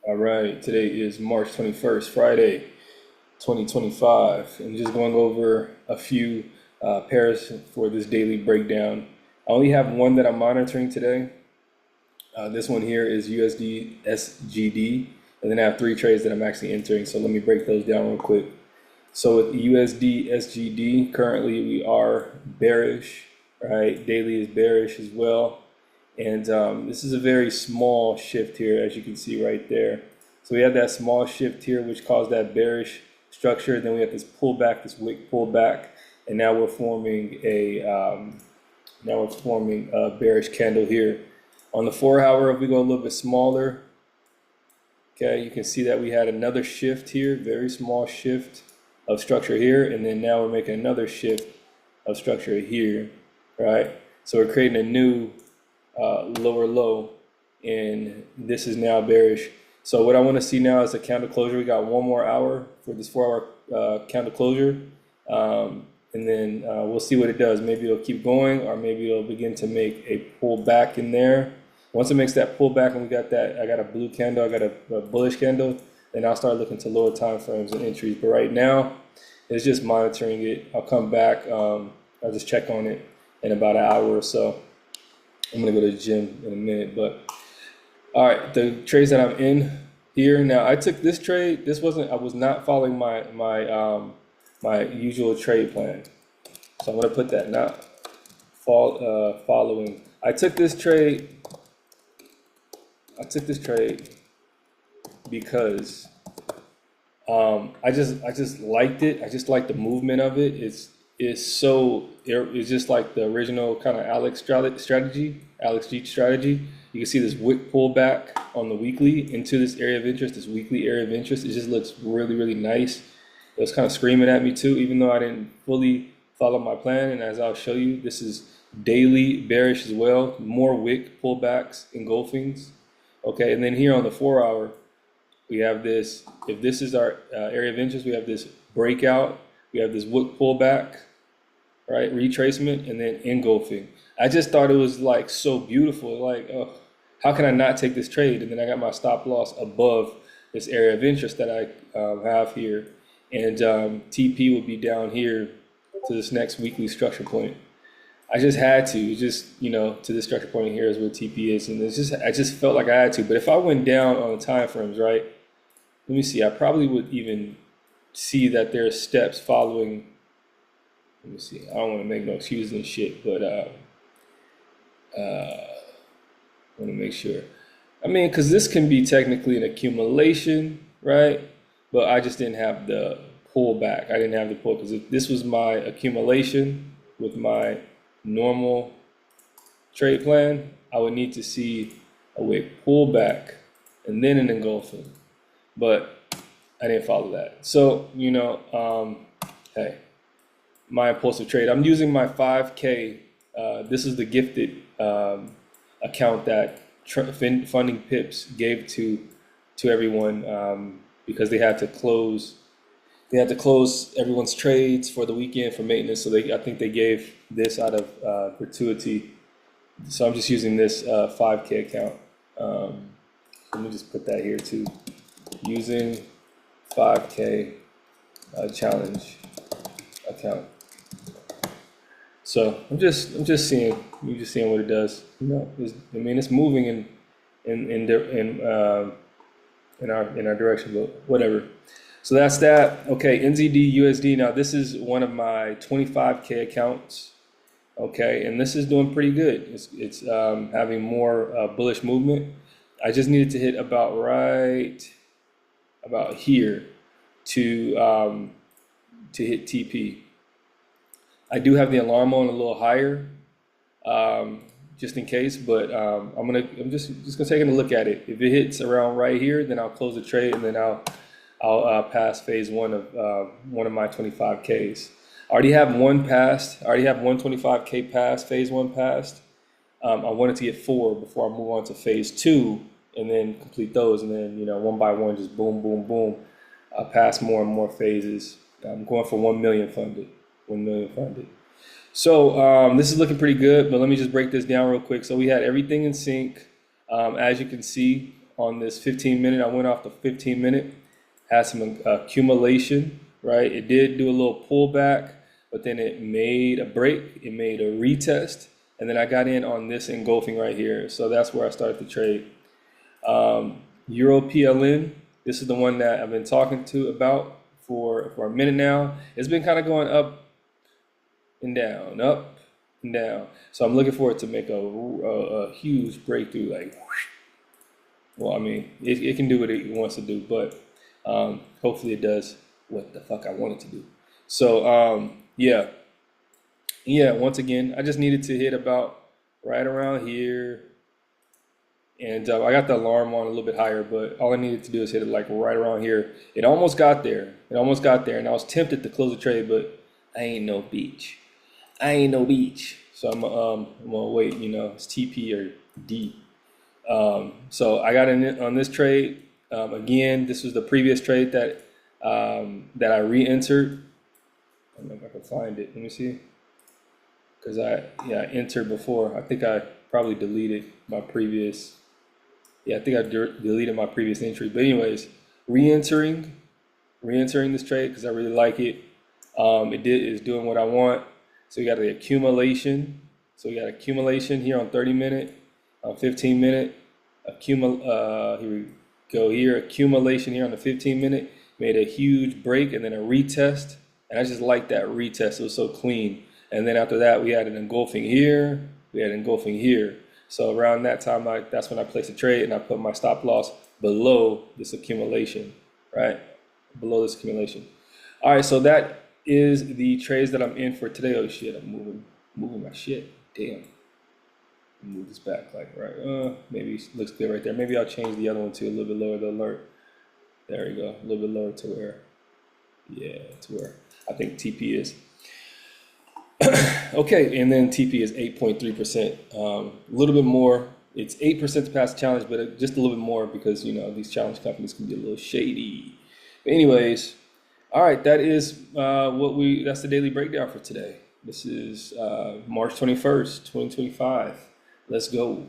All right, today is March 21st, Friday, 2025, and just going over a few pairs for this daily breakdown. I only have one that I'm monitoring today. This one here is USD SGD, and then I have three trades that I'm actually entering. So let me break those down real quick. So with USD SGD, currently we are bearish, right? Daily is bearish as well. And this is a very small shift here, as you can see right there. So we have that small shift here, which caused that bearish structure. Then we have this pullback, this wick pullback, and now we're forming a bearish candle here. On the 4 hour, if we go a little bit smaller, okay, you can see that we had another shift here, very small shift of structure here, and then now we're making another shift of structure here, right? So we're creating a new lower low, and this is now bearish. So what I want to see now is a candle closure. We got 1 more hour for this 4 hour candle closure, and then we'll see what it does. Maybe it'll keep going, or maybe it'll begin to make a pullback in there. Once it makes that pullback and we got that, I got a blue candle, I got a bullish candle, then I'll start looking to lower time frames and entries. But right now, it's just monitoring it. I'll come back. I'll just check on it in about an hour or so. I'm gonna go to the gym in a minute, but all right, the trades that I'm in here now. I took this trade. I was not following my usual trade plan, so I'm gonna put that not following. I took this trade because I just liked it. I just like the movement of it. It's just like the original kind of Alex G strategy. You can see this wick pullback on the weekly into this area of interest, this weekly area of interest. It just looks really, really nice. It was kind of screaming at me too, even though I didn't fully follow my plan. And as I'll show you, this is daily bearish as well. More wick pullbacks, engulfings. Okay, and then here on the 4 hour, we have this. If this is our area of interest, we have this breakout. We have this wick pullback, right? Retracement, and then engulfing. I just thought it was like so beautiful. Like, oh, how can I not take this trade? And then I got my stop loss above this area of interest that I have here. And TP would be down here to this next weekly structure point. I just had to, to this structure point here is where TP is. And I just felt like I had to. But if I went down on the time frames, right? Let me see, I probably would even see that there are steps following. Let me see, I don't want to make no excuses and shit, but I want to make sure. I mean, because this can be technically an accumulation, right? But I just didn't have the pullback. I didn't have the pull, because if this was my accumulation with my normal trade plan, I would need to see a wick pullback and then an engulfing. But I didn't follow that. So, hey, my impulsive trade. I'm using my 5K. This is the gifted account that Funding Pips gave to everyone because they had to close. They had to close everyone's trades for the weekend for maintenance. So I think they gave this out of gratuity. So I'm just using this 5K account. Let me just put that here too. Using 5K challenge account. So I'm just seeing what it does. It's moving in our direction, but whatever. So that's that. Okay, NZD USD. Now this is one of my 25K accounts. Okay, and this is doing pretty good. It's having more bullish movement. I just needed to hit about here to hit TP. I do have the alarm on a little higher, just in case, but I'm just gonna take a look at it. If it hits around right here, then I'll close the trade, and then I'll pass phase one of my 25Ks. I already have one passed. I already have 125K passed, phase one passed. I wanted to get 4 before I move on to phase 2, and then complete those, and then one by one, just boom, boom, boom. I'll pass more and more phases. I'm going for 1 million funded. 1 million funded. So this is looking pretty good, but let me just break this down real quick. So we had everything in sync. As you can see, on this 15 minute. I went off the 15 minute, had some accumulation, right? It did do a little pullback, but then it made a break, it made a retest, and then I got in on this engulfing right here. So that's where I started to trade. Euro PLN, this is the one that I've been talking to about for a minute now. It's been kind of going up and down, up and down. So I'm looking for it to make a huge breakthrough, like, well, I mean, it can do what it wants to do, but hopefully it does what the fuck I want it to do. So yeah, once again, I just needed to hit about right around here. And I got the alarm on a little bit higher, but all I needed to do is hit it like right around here. It almost got there. And I was tempted to close the trade, but I ain't no beach. So I'm gonna wait. It's TP or D. So I got in on this trade. Again, this was the previous trade that I re-entered. I don't know if I can find it. Let me see. Because I entered before. I think I probably deleted my previous. Yeah, I think I deleted my previous entry. But anyways, re-entering this trade because I really like it. It's doing what I want. So we got the accumulation. So we got accumulation here on 30-minute, on 15-minute. Here we go here. Accumulation here on the 15-minute. Made a huge break and then a retest. And I just like that retest. It was so clean. And then after that, we had an engulfing here. We had engulfing here. So around that time, that's when I placed a trade and I put my stop loss below this accumulation, right? Below this accumulation. All right, so that is the trades that I'm in for today. Oh shit, I'm moving my shit. Damn. Move this back, like, right? Maybe it looks good right there. Maybe I'll change the other one to a little bit lower, the alert. There we go, a little bit lower to where I think TP is. Okay, and then TP is 8.3%. A little bit more. It's 8% to pass the challenge, but just a little bit more because these challenge companies can be a little shady. But anyways, all right, that is that's the daily breakdown for today. This is March 21st, 2025. Let's go.